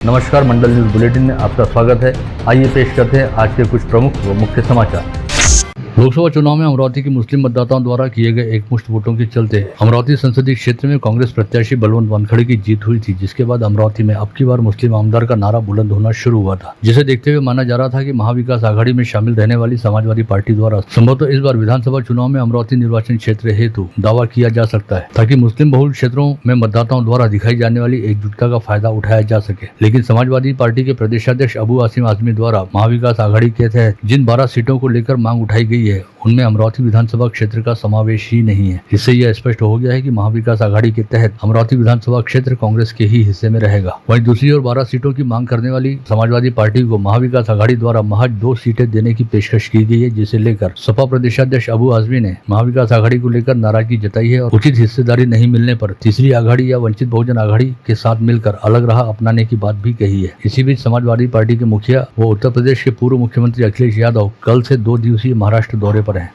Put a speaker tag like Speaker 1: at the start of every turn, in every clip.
Speaker 1: नमस्कार, मंडल news bulletin में आपका स्वागत है। आइए पेश करते हैं आज के कुछ प्रमुख व मुख्य समाचार। लोकसभा चुनाव में अमरावती के मुस्लिम मतदाताओं द्वारा किए गए एकमुश्त वोटों के चलते अमरावती संसदीय क्षेत्र में कांग्रेस प्रत्याशी बलवंत वानखड़े की जीत हुई थी, जिसके बाद अमरावती में अब की बार मुस्लिम आमदार का नारा बुलंद होना शुरू हुआ था, जिसे देखते हुए माना जा रहा था कि महाविकास आघाड़ी में शामिल रहने वाली समाजवादी पार्टी द्वारा संभवतः इस बार विधानसभा चुनाव में अमरावती निर्वाचन क्षेत्र हेतु दावा किया जा सकता है, ताकि मुस्लिम बहुल क्षेत्रों में मतदाताओं द्वारा दिखाई जाने वाली एकजुटता का फायदा उठाया जा सके। लेकिन समाजवादी पार्टी के प्रदेशाध्यक्ष अबू आसिम आजमी द्वारा महाविकास आघाड़ी के तहत जिन 12 सीटों को लेकर मांग उठाई गई है, उनमें अमरावती विधानसभा क्षेत्र का समावेश ही नहीं है। इससे यह स्पष्ट हो गया है कि महाविकास आघाड़ी के तहत अमरावती विधानसभा क्षेत्र कांग्रेस के ही हिस्से में रहेगा। वहीं दूसरी ओर 12 सीटों की मांग करने वाली समाजवादी पार्टी को महाविकास आघाड़ी द्वारा महज 2 सीटें देने की पेशकश की गई है, जिसे लेकर सपा प्रदेशाध्यक्ष अबू आजमी ने महाविकास आघाड़ी को लेकर नाराजगी जताई है और उचित हिस्सेदारी नहीं मिलने पर तीसरी आघाड़ी या वंचित बहुजन आघाड़ी के साथ मिलकर अलग राह अपनाने की बात भी कही है। इसी बीच समाजवादी पार्टी के मुखिया व उत्तर प्रदेश के पूर्व मुख्यमंत्री अखिलेश यादव कल से 2 दिवसीय महाराष्ट्र दौरे पर हैं।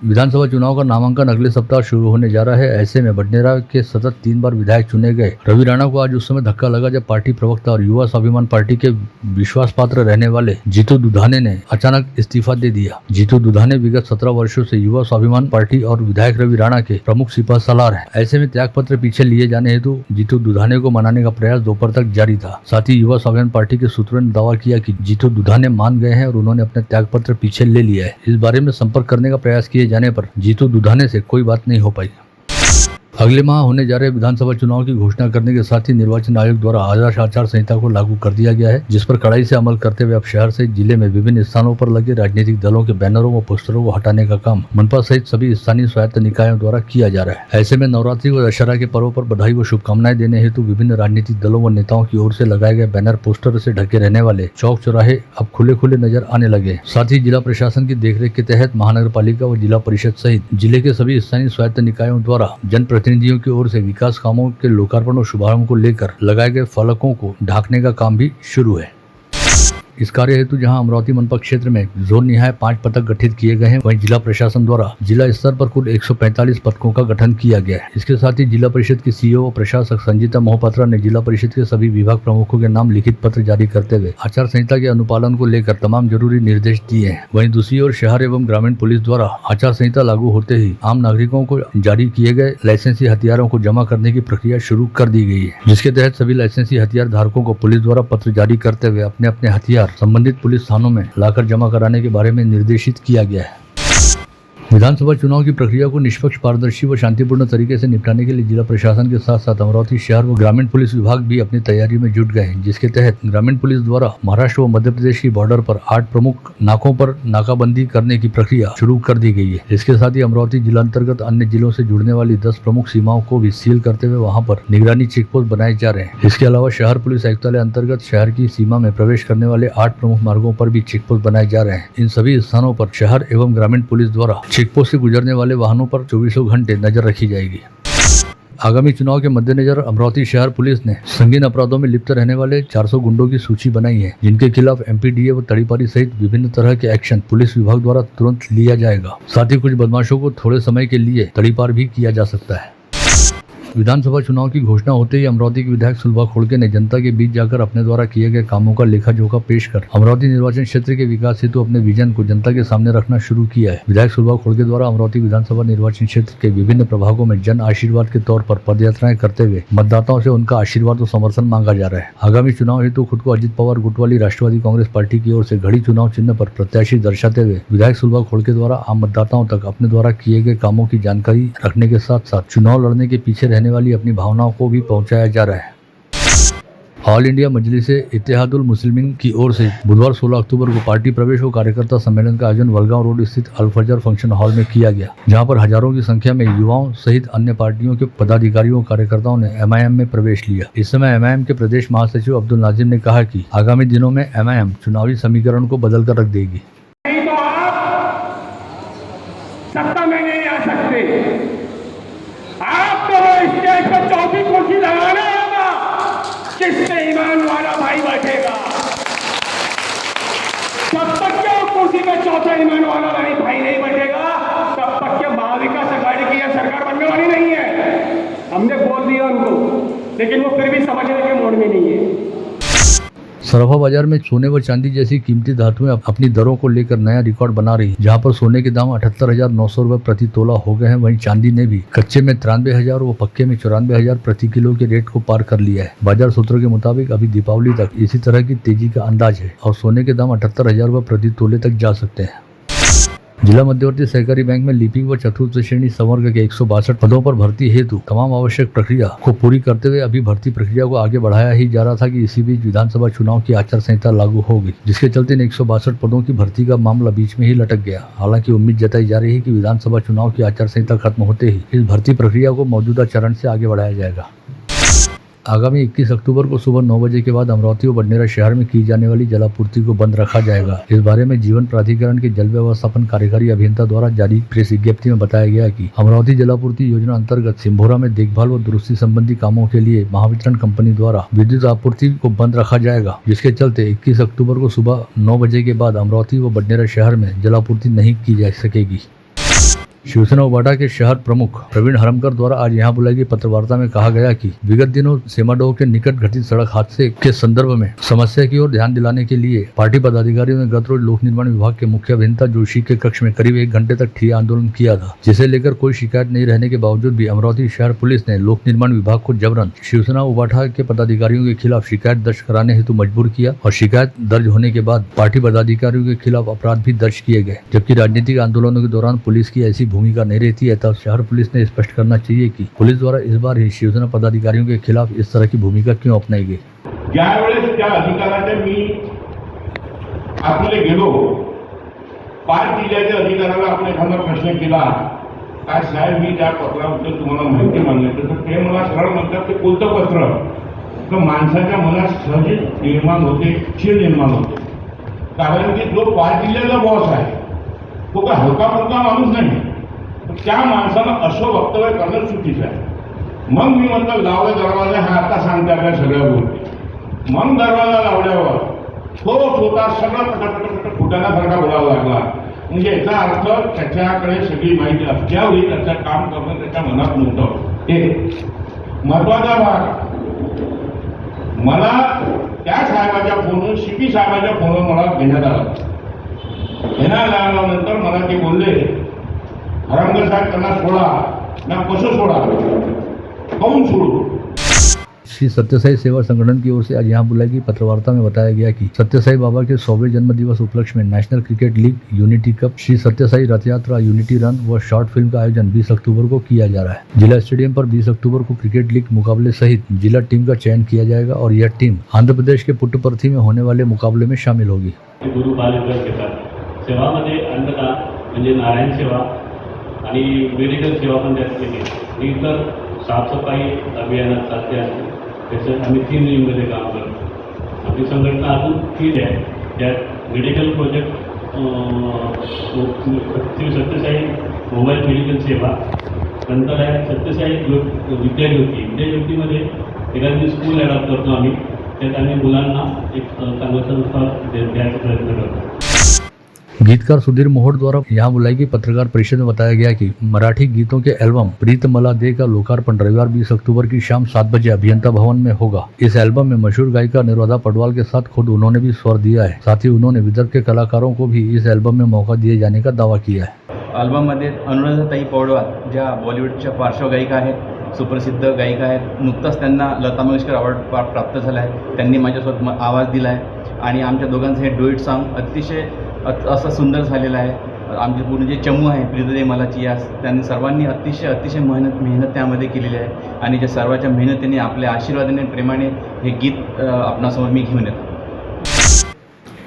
Speaker 1: विधानसभा चुनाव का नामांकन अगले सप्ताह शुरू होने जा रहा है। ऐसे में बडनेरा के सतत 3 बार विधायक चुने गए रवि राणा को आज उस समय धक्का लगा जब पार्टी प्रवक्ता और युवा स्वाभिमान पार्टी के विश्वास पात्र रहने वाले जीतू दुधाने ने अचानक इस्तीफा दे दिया। जीतू दुधाने विगत 17 वर्षों से युवा स्वाभिमान पार्टी और विधायक रवि राणा के प्रमुख सिपह सलार हैं। ऐसे में त्याग पत्र पीछे लिए जाने हेतु जीतू दुधाने को मनाने का प्रयास दोपहर तक जारी था। साथ ही युवा स्वाभिमान पार्टी के सूत्रों ने दावा किया कि जीतू दुधाने मान गए हैं और उन्होंने अपने त्याग पत्र पीछे ले लिया है। इस बारे में संपर्क करने का प्रयास किए जाने पर जीतू दुधाने से कोई बात नहीं हो पाई। अगले माह होने जा रहे विधानसभा चुनाव की घोषणा करने के साथ ही निर्वाचन आयोग द्वारा आदर्श आचार संहिता को लागू कर दिया गया है, जिस पर कड़ाई से अमल करते हुए अब शहर सहित जिले में विभिन्न स्थानों पर लगे राजनीतिक दलों के बैनरों व पोस्टरों को हटाने का काम मनपा सहित सभी स्थानीय स्वायत्त निकायों द्वारा किया जा रहा है। ऐसे में नवरात्रि व दशहरा के पर्व पर बधाई व शुभकामनाएं देने हेतु विभिन्न राजनीतिक दलों व नेताओं की ओर से लगाए गए बैनर पोस्टर से ढके रहने वाले चौक चौराहे अब खुले खुले नजर आने लगे। साथ ही जिला प्रशासन की देखरेख के तहत महानगर पालिका व जिला परिषद सहित जिले के सभी स्थानीय स्वायत्त निकायों द्वारा जनप्रतिनिधियों की ओर से विकास कामों के लोकार्पण और शुभारंभ को लेकर लगाए गए फलकों को ढांकने का काम भी शुरू है। इस कार्य हेतु जहां अमरावती मनपा क्षेत्र में जोन निहाय 5 पदक गठित किए गए हैं, वहीं जिला प्रशासन द्वारा जिला स्तर पर कुल 145 पदकों का गठन किया गया है। इसके साथ ही जिला परिषद की सीईओ व प्रशासक संजीता मोहपात्रा ने जिला परिषद के सभी विभाग प्रमुखों के नाम लिखित पत्र जारी करते हुए आचार संहिता के अनुपालन को लेकर तमाम जरूरी निर्देश दिए हैं। वहीं दूसरी ओर शहर एवं ग्रामीण पुलिस द्वारा आचार संहिता लागू होते ही आम नागरिकों को जारी किए गए लाइसेंसी हथियारों को जमा करने की प्रक्रिया शुरू कर दी गई है, जिसके तहत सभी लाइसेंसी हथियार धारकों को पुलिस द्वारा पत्र जारी करते हुए अपने अपने हथियार संबंधित पुलिस थानों में लाकर जमा कराने के बारे में निर्देशित किया गया है। विधानसभा चुनाव की प्रक्रिया को निष्पक्ष, पारदर्शी व शांतिपूर्ण तरीके से निपटाने के लिए जिला प्रशासन के साथ साथ अमरावती शहर व ग्रामीण पुलिस विभाग भी अपनी तैयारी में जुट गए हैं, जिसके तहत ग्रामीण पुलिस द्वारा महाराष्ट्र व मध्य प्रदेश की बॉर्डर पर 8 प्रमुख नाकों पर नाकाबंदी करने की प्रक्रिया शुरू कर दी गई है। इसके साथ ही अमरावती जिला अंतर्गत अन्य जिलों से जुड़ने वाली 10 प्रमुख सीमाओं को भी सील करते हुए वहां पर निगरानी चेकपोस्ट बनाए जा रहे हैं। इसके अलावा शहर पुलिस आयुक्तालय अंतर्गत शहर की सीमा में प्रवेश करने वाले 8 प्रमुख मार्गों पर भी चेकपोस्ट बनाए जा रहे हैं। इन सभी स्थानों पर शहर एवं ग्रामीण पुलिस द्वारा चेकपोस्ट से गुजरने वाले वाहनों पर 24 घंटे नजर रखी जाएगी। आगामी चुनाव के मद्देनजर अमरावती शहर पुलिस ने संगीन अपराधों में लिप्त रहने वाले 400 गुंडों की सूची बनाई है, जिनके खिलाफ एमपीडीए व तड़ीपारी सहित विभिन्न तरह के एक्शन पुलिस विभाग द्वारा तुरंत लिया जाएगा। साथ ही कुछ बदमाशों को थोड़े समय के लिए तड़ीपार भी किया जा सकता है। विधानसभा चुनाव की घोषणा होते ही अमरावती के विधायक सुलभा खोड़के ने जनता के बीच जाकर अपने द्वारा किए गए कामों का लेखा जोखा पेश कर अमरावती निर्वाचन क्षेत्र के विकास हेतु अपने विजन को जनता के सामने रखना शुरू किया है। विधायक सुलभा खोड़के द्वारा अमरावती विधानसभा निर्वाचन क्षेत्र के विभिन्न प्रभागों में जन आशीर्वाद के तौर पर पदयात्राएं करते हुए मतदाताओं से उनका आशीर्वाद और समर्थन मांगा जा रहा है। आगामी चुनाव हेतु खुद को अजित पवार गुट वाली राष्ट्रवादी कांग्रेस पार्टी की ओर से घड़ी चुनाव चिन्ह पर प्रत्याशी दर्शाते हुए विधायक सुलभा खोड़के द्वारा आम मतदाताओं तक अपने द्वारा किए गए कामों की जानकारी रखने के साथ साथ चुनाव लड़ने के पीछे रहने वाली अपनी भावनाओं को भी पहुंचाया जा रहा है। ऑल इंडिया मजलिसे इत्तेहादुल मुस्लिमीन की ओर से बुधवार 16 अक्टूबर को पार्टी प्रवेश व कार्यकर्ता सम्मेलन का आयोजन वलगांव रोड स्थित अल फजर फंक्शन हॉल में किया गया, जहां पर हजारों की संख्या में युवाओं सहित अन्य पार्टियों के पदाधिकारियों कार्यकर्ताओं ने एमआईएम में प्रवेश लिया। इस समय एमआईएम के प्रदेश महासचिव अब्दुल नाजिम ने कहा कि आगामी दिनों में एमआईएम चुनावी समीकरण को बदल कर रख देगी।
Speaker 2: चौथी कुर्सी लगाना होगा, किससे ईमान वाला भाई बैठेगा। जब तक के कुर्सी पे चौथा ईमान वाला भाई नहीं बैठेगा, तब तक के महाविकास आघाड़ी की यह सरकार बनने वाली नहीं है। हमने बोल दिया उनको, लेकिन वो फिर भी समझने के मोड़ में नहीं है।
Speaker 1: सराफा बाजार में सोने व चांदी जैसी कीमती धातुएं अपनी दरों को लेकर नया रिकॉर्ड बना रही, जहां पर सोने के दाम 78,900 रुपए प्रति तोला हो गए हैं, वहीं चांदी ने भी कच्चे में 93,000 व पक्के में 94,000 प्रति किलो के रेट को पार कर लिया है। बाजार सूत्रों के मुताबिक अभी दीपावली तक इसी तरह की तेजी का अंदाज है और सोने के दाम 78,000 रुपए प्रति तोले तक जा सकते हैं। जिला मध्यवर्ती सहकारी बैंक में लिपिक व चतुर्थ श्रेणी संवर्ग के 162 पदों पर भर्ती हेतु तमाम आवश्यक प्रक्रिया को पूरी करते हुए अभी भर्ती प्रक्रिया को आगे बढ़ाया ही जा रहा था कि इसी बीच विधानसभा चुनाव की आचार संहिता लागू हो गई, जिसके चलते इन 162 पदों की भर्ती का मामला बीच में ही लटक गया। हालांकि उम्मीद जताई जा रही है कि विधानसभा चुनाव की आचार संहिता खत्म होते ही इस भर्ती प्रक्रिया को मौजूदा चरण से आगे बढ़ाया जाएगा। आगामी 21 अक्टूबर को सुबह 9 बजे के बाद अमरावती व बडनेरा शहर में की जाने वाली जलापूर्ति को बंद रखा जाएगा। इस बारे में जीवन प्राधिकरण के जल व्यवस्थापन कार्यकारी अभियंता द्वारा जारी प्रेस विज्ञप्ति में बताया गया कि अमरावती जलापूर्ति योजना अंतर्गत सिंभोरा में देखभाल व दुरुस्ती संबंधी कामों के लिए महावितरण कंपनी द्वारा विद्युत आपूर्ति को बंद रखा जाएगा, जिसके चलते 21 अक्टूबर को सुबह 9 बजे के बाद अमरावती व बडनेरा शहर में जलापूर्ति नहीं की जा सकेगी। शिवसेना उबाटा के शहर प्रमुख प्रवीण हरमकर द्वारा आज यहाँ बुलाई गई पत्रवार्ता में कहा गया कि विगत दिनों सेमाडोह के निकट घटित सड़क हादसे के संदर्भ में समस्या की ओर ध्यान दिलाने के लिए पार्टी पदाधिकारियों ने गत रोज लोक निर्माण विभाग के मुख्य अभियंता जोशी के कक्ष में करीब 1 घंटे तक ठिया आंदोलन किया था, जिसे लेकर कोई शिकायत नहीं रहने के बावजूद भी अमरावती शहर पुलिस ने लोक निर्माण विभाग को जबरन शिवसेना उबाटा के पदाधिकारियों के खिलाफ शिकायत दर्ज कराने हेतु मजबूर किया और शिकायत दर्ज होने के बाद पार्टी पदाधिकारियों के खिलाफ अपराध भी दर्ज किए गए। जबकि राजनीतिक आंदोलनों के दौरान पुलिस की ऐसी भूमिका नहीं रहती है, तब शहर पुलिस ने स्पष्ट करना चाहिए कि पुलिस द्वारा इस बार ही शिवसेना पदाधिकारियों के खिलाफ इस तरह की भूमिका क्यों अपनाई गई।
Speaker 2: ज्यावेळेस त्या अधिकाऱ्याने मी आपले गेलो 5 जिल्ह्याच्या अधिकाऱ्याला आपण एखादा प्रश्न केला, काय साहेब मी त्या पत्राबद्दल तुम्हाला माहिती मागितली, तर ते मला सरळ म्हणतात ते कोणतं पत्र, तर माणसाच्या मनात सहज निर्माण होते, चीड निर्माण होते, कारण की जो 5 जिल्ह्याचा बॉस आहे तो काय हलका फुलका माणूस नाही, त्या माणसानं असं वक्तव्य करणं चुकीचं आहे। मग मी म्हटलं लावला दरवाजा, हा आता सांगते आपल्या सगळ्या गोष्टी। मग दरवाजा लावल्यावर तो स्वतः सगळं फुटाण्यासारखा बोलायला लागला, म्हणजे याचा अर्थ त्याच्याकडे सगळी माहिती असल्यावरही त्याचं काम करणं त्याच्या मनात नव्हतं। एक महत्वाचा भाग, मला त्या साहेबाच्या फोनवर शिपी साहेबाच्या फोनवर मला घेण्यात आला। घेण्यात आल्यानंतर मला ते बोलले, हरमकर साहब करना छोड़ा ना कसं छोड़ा, कौन छोड़ू।
Speaker 1: श्री सत्यसाई सेवा संगठन की ओर से आज यहाँ बुलाई गई पत्रवार्ता में बताया गया कि सत्यसाई बाबा के 100वें जन्म दिवस उपलक्ष्य में national cricket league, unity cup, Shri Sathya Sai रथ यात्रा, यूनिटी रन व शॉर्ट फिल्म का आयोजन 20 अक्टूबर को किया जा रहा है। जिला स्टेडियम पर 20 अक्टूबर को क्रिकेट लीग मुकाबले सहित जिला टीम का चयन किया जाएगा और यह टीम आंध्र प्रदेश के पुट्टपर्थी में होने वाले मुकाबले में शामिल होगी।
Speaker 3: गुरु बालविकास घेतात सेवामध्ये अन्नदान म्हणजे नारायण सेवा आणि मेडिकल सेवा पण त्यात केली आणि इतर साफसफाई अभियानात साध्य असते, त्याचं आम्ही 3 विंगमध्ये काम करतो। आपली संघटना अजून 3 आहे, त्यात medical project, Shri Sathya Sai mobile medical सेवा, नंतर आहे सत्यसाई विद्याज्योती। विद्याज्योतीमध्ये एखादी स्कूल ॲडॉप्ट करतो आम्ही, त्यात आम्ही मुलांना एक चांगला संस्कार द्यायचा प्रयत्न करतो।
Speaker 1: गीतकार सुधीर मोहोड द्वारा यहाँ बुलाई गई पत्रकार परिषद में बताया गया कि मराठी गीतों के एल्बम प्रीत मला दे का लोकार्पण रविवार 20 अक्टूबर की शाम 7 बजे अभियंता भवन में होगा। इस एल्बम में मशहूर गायिका निरोधा पडवाल के साथ खुद उन्होंने भी स्वर दिया है। साथ ही उन्होंने विदर्भ के कलाकारों को भी इस एल्बम में मौका दिए जाने का दावा किया है।
Speaker 4: अल्बममध्ये अनुराधाताई पौडवाल ज्या बॉलिवूडच्या पार्श्वगायिका आहेत, सुप्रसिद्ध गायिका आहेत, नुकताच त्यांना लता मंगेशकर अवॉर्ड प्राप्त झाला आहे। त्यांनी माझ्यासोबत आवाज दिला आहे आणि आमच्या दोघांचं हे डुएट सॉन्ग अतिशय असं सुंदर झालेलं आहे। आमचे पूर्ण जे चमू आहे प्रीतदे मलाची यास, त्यांनी सर्वांनी अतिशय मेहनत त्यामध्ये केलेली आहे आणि ज्या सर्वांच्या मेहनतीने आपल्या आशीर्वादाने प्रेमाने हे गीत आपणासमोर मी घेऊन येतो।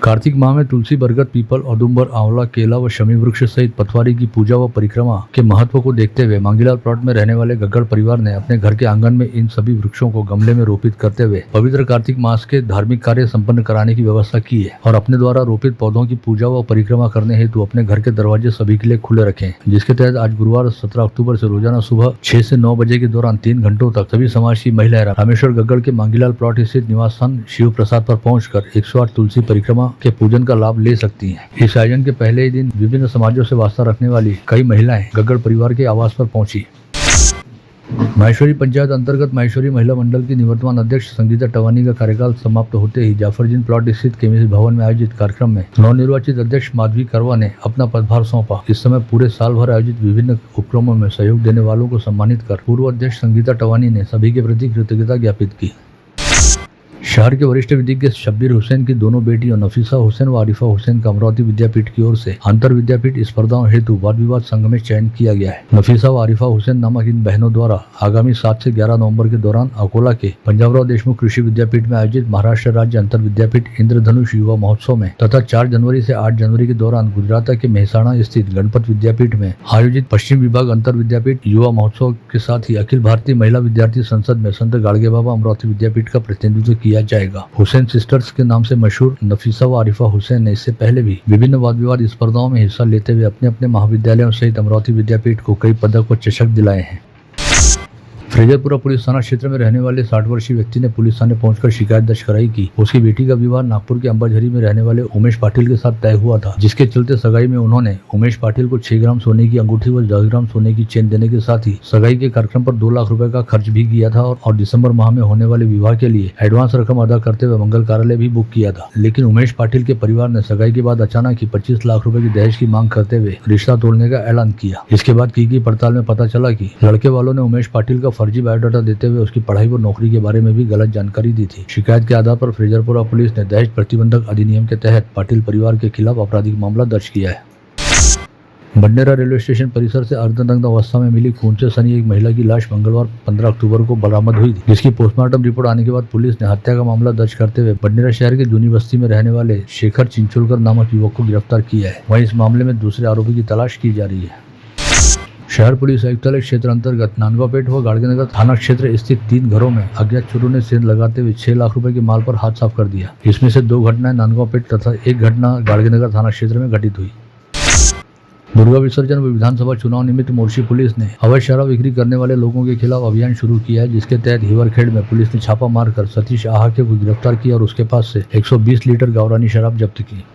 Speaker 1: कार्तिक माह में तुलसी, बरगद, पीपल, औदुंबर, आंवला, केला व शमी वृक्ष सहित पथवारी की पूजा व परिक्रमा के महत्व को देखते हुए मांगीलाल प्लॉट में रहने वाले गग्गड़ परिवार ने अपने घर के आंगन में इन सभी वृक्षों को गमले में रोपित करते हुए पवित्र कार्तिक मास के धार्मिक कार्य संपन्न कराने की व्यवस्था की है और अपने द्वारा रोपित पौधों की पूजा व परिक्रमा करने हेतु अपने घर के दरवाजे सभी के लिए खुले रखे हैं। जिसके तहत आज गुरुवार 17 अक्टूबर से रोजाना सुबह 6 से 9 बजे के दौरान 3 घंटों तक सभी समाज की महिलाएं रामेश्वर गग्गड़ के मांगीलाल प्लॉट स्थित निवास स्थान शिव प्रसाद पर पहुंचकर 108 तुलसी परिक्रमा के पूजन का लाभ ले सकती हैं। इस आयोजन के पहले ही दिन विभिन्न समाजों से वास्ता रखने वाली कई महिलाएं गग्गड़ परिवार के आवास पर पहुंची। माहेश्वरी पंचायत अंतर्गत माहेश्वरी महिला मंडल की निवर्तमान अध्यक्ष संगीता टवानी का कार्यकाल समाप्त होते ही जाफरजीन प्लॉट स्थित केमिस्ट्री भवन में आयोजित कार्यक्रम में नवनिर्वाचित अध्यक्ष माधवी करवा ने अपना पदभार सौंपा। इस समय पूरे साल भर आयोजित विभिन्न उपक्रमों में सहयोग देने वालों को सम्मानित कर पूर्व अध्यक्ष संगीता टवानी ने सभी के प्रति कृतज्ञता ज्ञापित की। शहर के वरिष्ठ विधिज्ञ शब्बीर हुसैन की दोनों बेटियों नफीसा हुसैन व आरिफा हुसैन का अमरावती विद्यापीठ की ओर से अंतर विद्यापीठ स्पर्धाओं हेतु वाद विवाद संघ में चयन किया गया है। नफीसा व आरिफा हुसैन नामक इन बहनों द्वारा आगामी 7 से 11 नवंबर के दौरान अकोला के पंजाबराव देशमुख कृषि विद्यापीठ में आयोजित महाराष्ट्र राज्य अंतर विद्यापीठ इंद्रधनुष युवा महोत्सव में तथा 4 जनवरी से 8 जनवरी के दौरान गुजरात के मेहसाणा स्थित गणपत विद्यापीठ में आयोजित पश्चिम विभाग अंतर विद्यापीठ युवा महोत्सव के साथ ही अखिल भारतीय महिला विद्यार्थी संसद में संत गाड़गे बाबा अमरावती विद्यापीठ का प्रतिनिधित्व किया जाएगा। हुसैन सिस्टर्स के नाम से मशहूर नफीसा व आरिफा हुसैन ने इससे पहले भी विभिन्न वाद विवाद स्पर्धाओं में हिस्सा लेते हुए अपने अपने महाविद्यालयों सहित अमरावती विद्यापीठ को कई पदक व चषक दिलाए हैं। फ्रेजरपुरा पुलिस थाना क्षेत्र में रहने वाले 60 वर्षीय व्यक्ति ने पुलिस थाने पहुंचकर शिकायत दर्ज कराई कि उसकी बेटी का विवाह नागपुर के अंबाझरी में रहने वाले उमेश पाटिल के साथ तय हुआ था, जिसके चलते सगाई में उन्होंने उमेश पाटिल को 6 ग्राम सोने की अंगूठी व 10 ग्राम सोने की चेन देने के साथ ही सगाई के कार्यक्रम पर 2 लाख रुपए का खर्च भी किया था और दिसंबर माह में होने वाले विवाह के लिए एडवांस रकम अदा करते हुए मंगल कार्यालय भी बुक किया था। लेकिन उमेश पाटिल के परिवार ने सगाई के बाद अचानक ही 25 लाख रुपए की दहेज की मांग करते हुए रिश्ता तोड़ने का ऐलान किया। इसके बाद की पड़ताल में पता चला कि लड़के वालों ने उमेश पाटिल का फर्जी बायोडाटा देते हुए उसकी पढ़ाई व नौकरी के बारे में भी गलत जानकारी दी थी। शिकायत के आधार पर फ्रेजरपुरा पुलिस ने दहेज प्रतिबंधक अधिनियम के तहत पाटिल परिवार के खिलाफ आपराधिक मामला दर्ज किया है। बडनेरा रेलवे स्टेशन परिसर से अर्धनग्न अवस्था में मिली खून से सनी एक महिला की लाश मंगलवार 15 अक्टूबर को बरामद हुई थी, जिसकी पोस्टमार्टम रिपोर्ट आने के बाद पुलिस ने हत्या का मामला दर्ज करते हुए बडनेरा शहर के जूनी बस्ती में रहने वाले शेखर चिंचोलकर नामक युवक को गिरफ्तार किया है। वहीं इस मामले में दूसरे आरोपी की तलाश की जा रही है। शहर पुलिस आयुक्तालय क्षेत्र अंतर्गत नांदगांवपेट व गाड़गेनगर थाना क्षेत्र स्थित 3 घरों में अज्ञात चोरों ने सेंध लगाते हुए 6 लाख रुपए के माल पर हाथ साफ कर दिया। इसमें से 2 घटनाएं नांदगांवपेट तथा 1 घटना गाड़गेनगर थाना क्षेत्र में घटित हुई। दुर्गा विसर्जन व विधानसभा चुनाव निमित्त मोर्शी पुलिस ने अवैध शराब बिक्री करने वाले लोगों के खिलाफ अभियान शुरू किया है, जिसके तहत हिवरखेड़ में पुलिस ने छापा मारकर सतीश आहाके को गिरफ्तार किया और उसके पास से 120 लीटर गावरानी शराब जब्त की।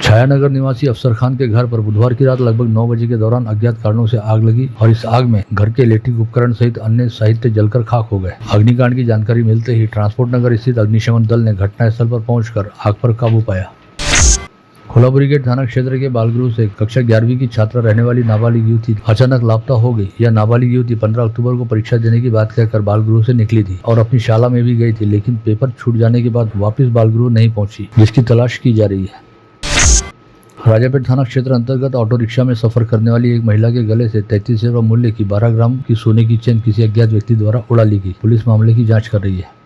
Speaker 1: छायानगर निवासी अफसर खान के घर पर बुधवार की रात लगभग 9 बजे के दौरान अज्ञात कारणों से आग लगी और इस आग में घर के इलेक्ट्रिक उपकरण सहित अन्य साहित्य जलकर खाक हो गए। अग्निकांड की जानकारी मिलते ही ट्रांसपोर्ट नगर स्थित अग्निशमन दल ने घटनास्थल पर पहुंचकर आग पर काबू पाया। कोल्हापुरी गेट थाना क्षेत्र के बालगृह से कक्षा 11वीं की छात्रा रहने वाली नाबालिग युवती अचानक लापता हो गई। यह नाबालिग युवती 15 अक्टूबर को परीक्षा देने की बात कहकर बालगृह से निकली थी और अपनी शाला में भी गई थी, लेकिन पेपर छूट जाने के बाद वापस बालगृह नहीं पहुंची, जिसकी तलाश की जा रही है। राजापेट थाना क्षेत्र अंतर्गत ऑटो रिक्शा में सफर करने वाली एक महिला के गले से 33,000 रुपये मूल्य की 12 ग्राम की सोने की चेन किसी अज्ञात व्यक्ति द्वारा उड़ा ली गई। पुलिस मामले की जांच कर रही है।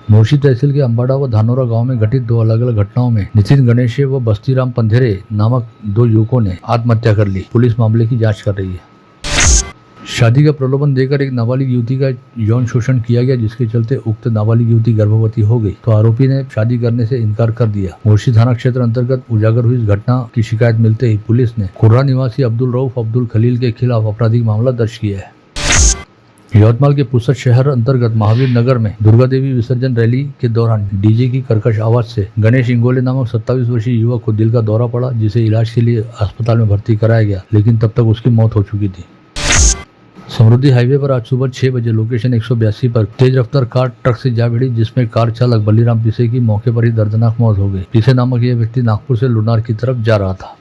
Speaker 1: मोर्शी तहसील के अंबाड़ा व धानोरा गांव में घटित 2 अलग अलग घटनाओं में नितिन गणेशे व बस्तीराम पंधेरे नामक 2 युवकों ने आत्महत्या कर ली। पुलिस मामले की जांच कर रही है। शादी का प्रलोभन देकर एक नाबालिग युवती का यौन शोषण किया गया, जिसके चलते उक्त नाबालिग युवती गर्भवती हो गई तो आरोपी ने शादी करने से इनकार कर दिया। मोर्शी थाना क्षेत्र अंतर्गत उजागर हुई इस घटना की शिकायत मिलते ही पुलिस ने कुर्रा निवासी अब्दुल रऊफ अब्दुल खलील के खिलाफ आपराधिक मामला दर्ज किया है। यवतमाल के पुसद शहर अंतर्गत महावीर नगर में दुर्गा देवी विसर्जन रैली के दौरान डीजे की कर्कश आवाज से गणेश इंगोले नामक 27 वर्षीय युवक को दिल का दौरा पड़ा, जिसे इलाज के लिए अस्पताल में भर्ती कराया गया, लेकिन तब तक उसकी मौत हो चुकी थी। समृद्धि हाईवे पर आज सुबह 6 बजे लोकेशन 182 पर तेज रफ्तार कार ट्रक से जा भिड़ी, जिसमें कार चालक बल्लीराम पिसे की मौके पर ही दर्दनाक मौत हो गई। पिसे नामक यह व्यक्ति नागपुर से लुनार की तरफ जा रहा था।